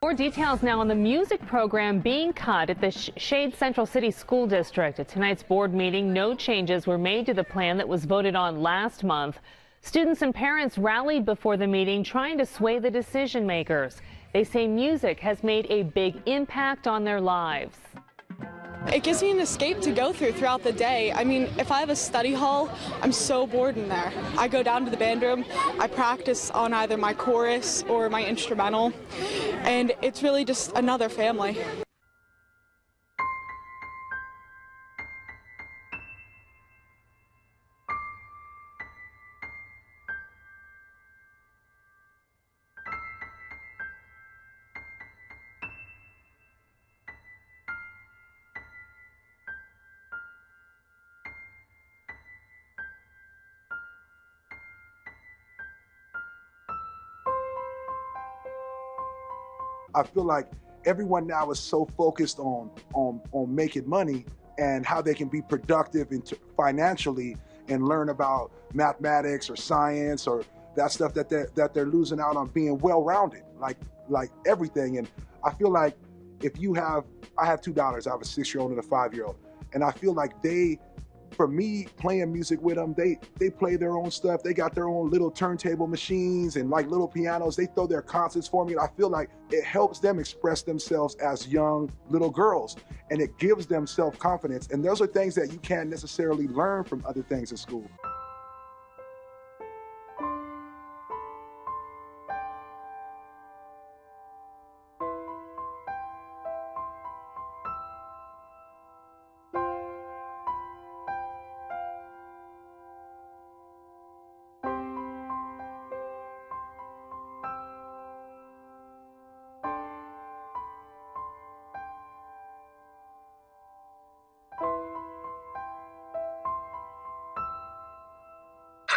More details now on the music program being cut at the Shade Central City School District. At tonight's board meeting, no changes were made to the plan that was voted on last month. Students and parents rallied before the meeting, trying to sway the decision makers. They say music has made a big impact on their lives. It gives me an escape to go throughout the day. I mean, if I have a study hall, I'm so bored in there. I go down to the band room, I practice on either my chorus or my instrumental, and it's really just another family. I feel like everyone now is so focused on making money and how they can be productive financially and learn about mathematics or science or that stuff that they're losing out on being well-rounded, like everything. And I feel like I have two daughters. I have a 6-year-old and a 5-year-old, and I feel like for me, playing music with them, they play their own stuff. They got their own little turntable machines and like little pianos. They throw their concerts for me. And I feel like it helps them express themselves as young little girls, and it gives them self-confidence. And those are things that you can't necessarily learn from other things in school.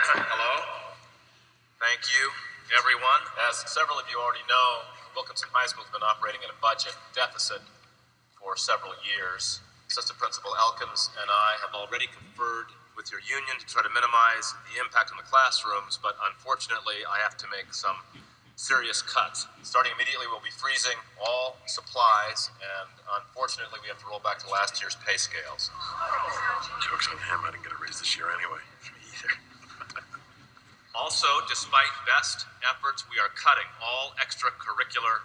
Hello. Thank you, everyone. As several of you already know, Wilkinson High School has been operating in a budget deficit for several years. Assistant Principal Elkins and I have already conferred with your union to try to minimize the impact on the classrooms, but unfortunately, I have to make some serious cuts. Starting immediately, we'll be freezing all supplies, and unfortunately, we have to roll back to last year's pay scales. Joke's on him. I didn't get a raise this year anyway. Me either. Also, despite best efforts, we are cutting all extracurricular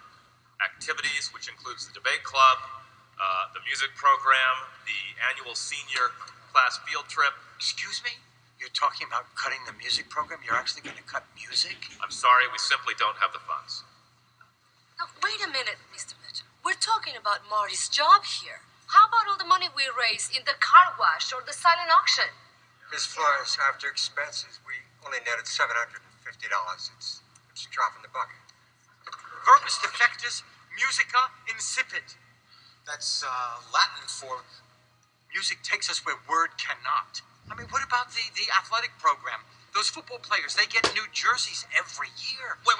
activities, which includes the debate club, the music program, the annual senior class field trip. Excuse me? You're talking about cutting the music program? You're actually going to cut music? I'm sorry, we simply don't have the funds. Now, wait a minute, Mr. Mitchell. We're talking about Marty's job here. How about all the money we raise in the car wash or the silent auction? Ms. Flores, after expenses, we only netted $750. It's a drop in the bucket. Verbis defectus musica incipit. That's Latin for music takes us where word cannot. I mean, what about the athletic program? Those football players, they get new jerseys every year. Wait.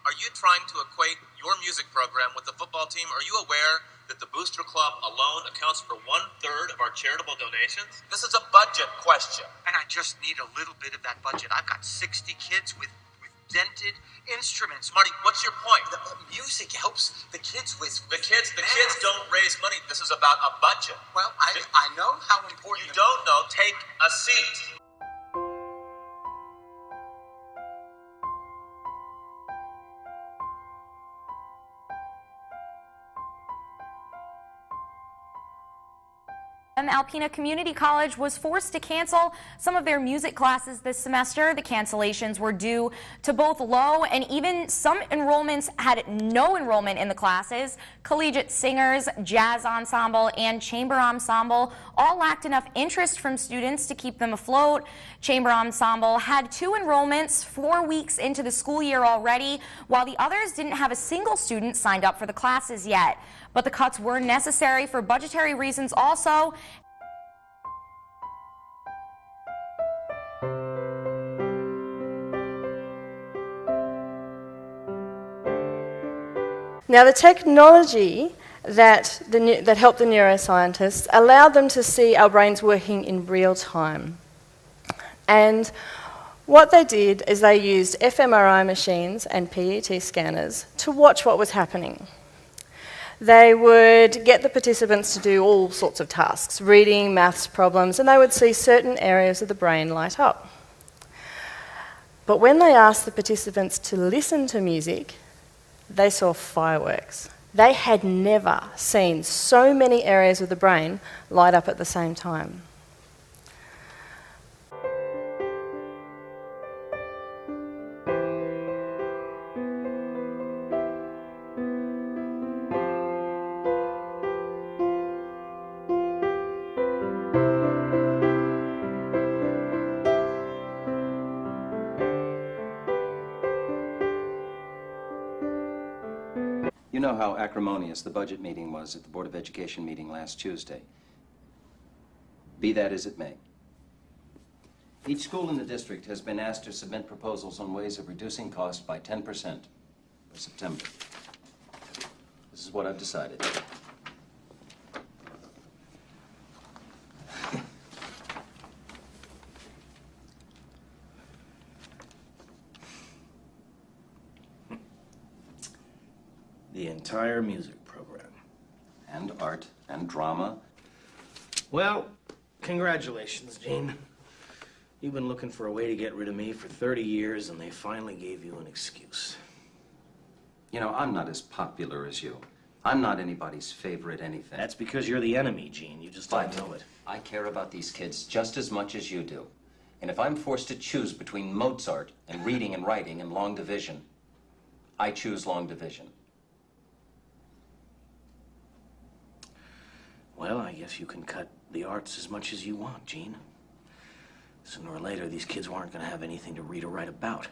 Are you trying to equate your music program with the football team? Are you aware that the Booster Club alone accounts for 1/3 of our charitable donations? This is a budget question. And I just need a little bit of that budget. I've got 60 kids with dented instruments. Marty, what's your point? The music helps the kids with The kids don't raise money. This is about a budget. Well, I know how important. You don't know. Take a seat. Alpena Community College was forced to cancel some of their music classes this semester. The cancellations were due to both low and even some enrollments had no enrollment in the classes. Collegiate singers, jazz ensemble, and chamber ensemble all lacked enough interest from students to keep them afloat. Chamber ensemble had 2 enrollments 4 weeks into the school year already, while the others didn't have a single student signed up for the classes yet. But the cuts were necessary for budgetary reasons also. Now, the technology that helped the neuroscientists allowed them to see our brains working in real time. And What they did is they used fMRI machines and PET scanners to watch what was happening. They would get the participants to do all sorts of tasks, reading, maths problems, and they would see certain areas of the brain light up. But when they asked the participants to listen to music, they saw fireworks. They had never seen so many areas of the brain light up at the same time. You know how acrimonious the budget meeting was at the Board of Education meeting last Tuesday. Be that as it may. Each school in the district has been asked to submit proposals on ways of reducing costs by 10% by September. This is what I've decided. The entire music program. And art and drama. Well, congratulations, Gene. You've been looking for a way to get rid of me for 30 years, and they finally gave you an excuse. You know, I'm not as popular as you. I'm not anybody's favorite anything. That's because you're the enemy, Gene. You just don't know it. I care about these kids just as much as you do. And if I'm forced to choose between Mozart and reading and writing and long division, I choose long division. Well, I guess you can cut the arts as much as you want, Gene. Sooner or later, these kids weren't going to have anything to read or write about.